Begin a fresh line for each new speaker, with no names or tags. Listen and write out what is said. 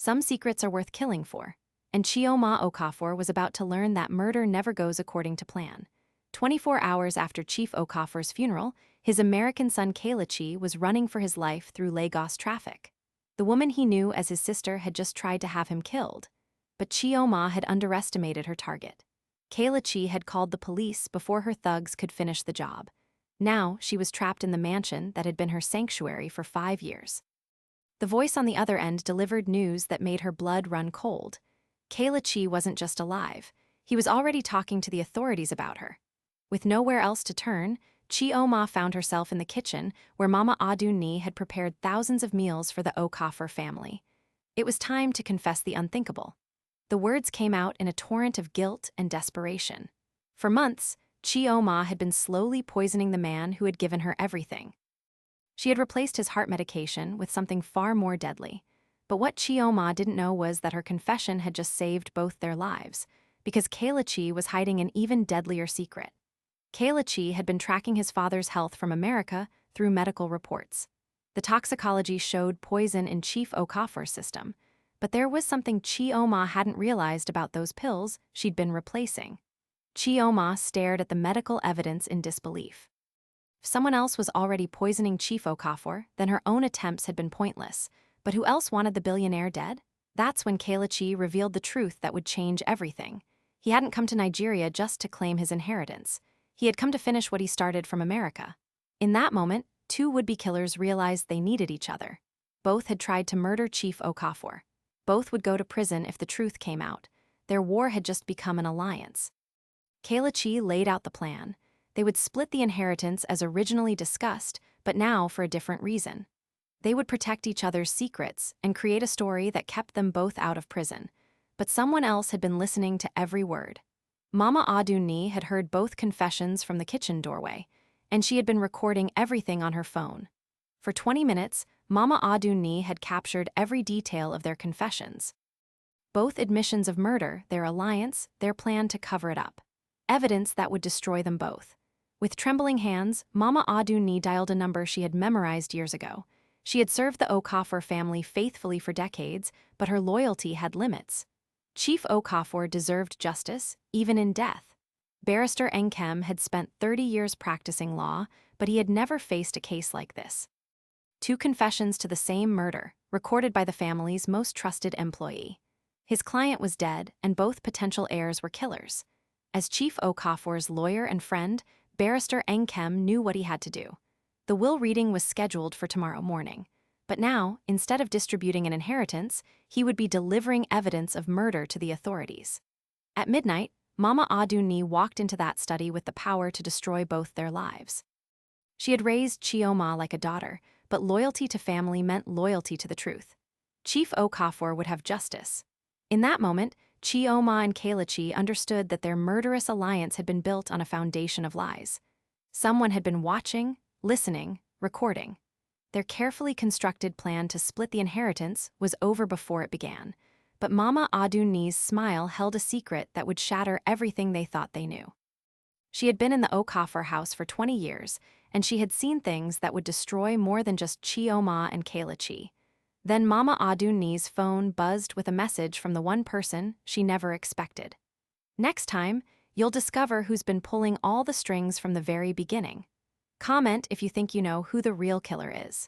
Some secrets are worth killing for. And Chioma Okafor was about to learn that murder never goes according to plan. 24 hours after Chief Okafor's funeral, his American son Kelechi was running for his life through Lagos traffic. The woman he knew as his sister had just tried to have him killed. But Chioma had underestimated her target. Kelechi had called the police before her thugs could finish the job. Now she was trapped in the mansion that had been her sanctuary for 5 years. The voice on the other end delivered news that made her blood run cold. Kelechi wasn't just alive. He was already talking to the authorities about her. With nowhere else to turn, Chioma found herself in the kitchen where Mama Aduni had prepared thousands of meals for the Okafor family. It was time to confess the unthinkable. The words came out in a torrent of guilt and desperation. For months, Chioma had been slowly poisoning the man who had given her everything. She had replaced his heart medication with something far more deadly. But what Chioma didn't know was that her confession had just saved both their lives, because Kelechi was hiding an even deadlier secret. Kelechi had been tracking his father's health from America through medical reports. The toxicology showed poison in Chief Okafor's system, but there was something Chioma hadn't realized about those pills she'd been replacing. Chioma stared at the medical evidence in disbelief. If someone else was already poisoning Chief Okafor, then her own attempts had been pointless. But who else wanted the billionaire dead? That's when Kelechi revealed the truth that would change everything. He hadn't come to Nigeria just to claim his inheritance. He had come to finish what he started from America. In that moment, two would-be killers realized they needed each other. Both had tried to murder Chief Okafor. Both would go to prison if the truth came out. Their war had just become an alliance. Kelechi laid out the plan. They would split the inheritance as originally discussed, but now for a different reason. They would protect each other's secrets and create a story that kept them both out of prison. But someone else had been listening to every word. Mama Aduni had heard both confessions from the kitchen doorway, and she had been recording everything on her phone. For 20 minutes, Mama Aduni had captured every detail of their confessions. Both admissions of murder, their alliance, their plan to cover it up. Evidence that would destroy them both. With trembling hands, Mama Aduni dialed a number she had memorized years ago. She had served the Okafor family faithfully for decades, but her loyalty had limits. Chief Okafor deserved justice, even in death. Barrister Nkem had spent 30 years practicing law, but he had never faced a case like this. 2 confessions to the same murder, recorded by the family's most trusted employee. His client was dead, and both potential heirs were killers. As Chief Okafor's lawyer and friend, Barrister Nkem knew what he had to do. The will reading was scheduled for tomorrow morning. But now, instead of distributing an inheritance, he would be delivering evidence of murder to the authorities. At midnight, Mama Aduni walked into that study with the power to destroy both their lives. She had raised Chioma like a daughter, but loyalty to family meant loyalty to the truth. Chief Okafor would have justice. In that moment, Chioma and Kelechi understood that their murderous alliance had been built on a foundation of lies. Someone had been watching, listening, recording. Their carefully constructed plan to split the inheritance was over before it began, but Mama Aduni's smile held a secret that would shatter everything they thought they knew. She had been in the Okafor house for 20 years, and she had seen things that would destroy more than just Chioma and Kelechi. Then Mama Aduni's phone buzzed with a message from the one person she never expected. Next time, you'll discover who's been pulling all the strings from the very beginning. Comment if you think you know who the real killer is.